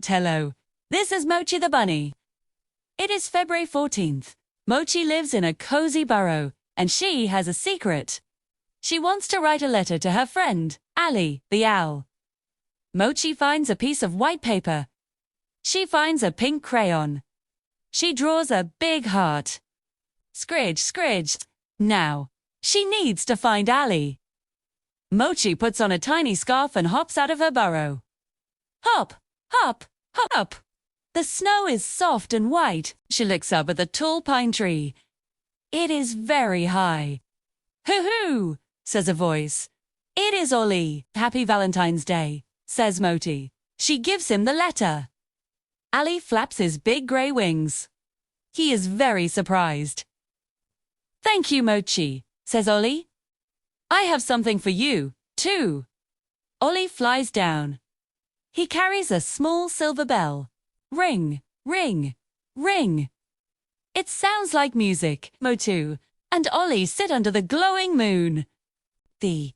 Hello, this is Mochi the Bunny. It is February 14th. Mochi lives in a cozy burrow, and she has a secret. She wants to write a letter to her friend, Ollie the Owl. Mochi finds a piece of white paper. She finds a pink crayon. She draws a big heart. Scridge, scridge. Now, she needs to find Ollie. Mochi puts on a tiny scarf and hops out of her burrow. Hop, hop, hop. The snow is soft and white. She looks up at the tall pine tree. It is very high. Hoo-hoo, says a voice. It is Ollie. Happy Valentine's Day, says Mochi. She gives him the letter. Ollie flaps his big grey wings. He is very surprised. Thank you, Mochi, says Ollie. I have something for you, too. Ollie flies down. He carries a small silver bell. Ring, ring, ring. It sounds like music. Mochi and Ollie sit under the glowing moon. The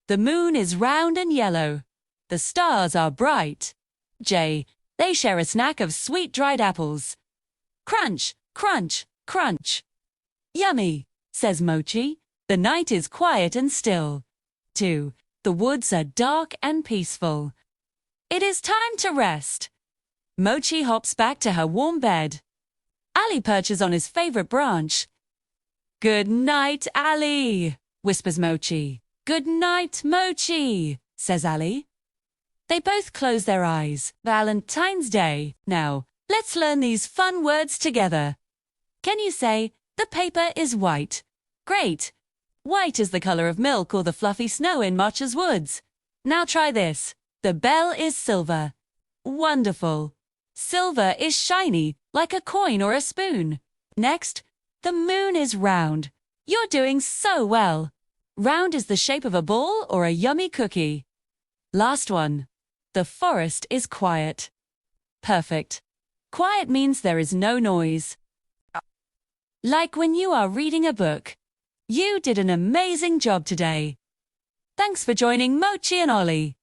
moon is round and yellow. The stars are bright. They share a snack of sweet dried apples. Crunch, crunch, crunch. Yummy, says Mochi. The night is quiet and still. 2. The woods are dark and peaceful. It is time to rest. Mochi hops back to her warm bed. Ollie perches on his favorite branch. Good night, Ollie, whispers Mochi. Good night, Mochi, says Ollie. They both close their eyes. Valentine's Day. Now, let's learn these fun words together. Can you say, the paper is white? Great. White is the color of milk or the fluffy snow in Mochi's woods. Now try this. The bell is silver. Wonderful. Silver is shiny, like a coin or a spoon. Next, the moon is round. You're doing so well. Round is the shape of a ball or a yummy cookie. Last one. The forest is quiet. Perfect. Quiet means there is no noise. Like when you are reading a book. You did an amazing job today. Thanks for joining Mochi and Ollie.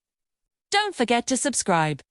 Don't forget to subscribe.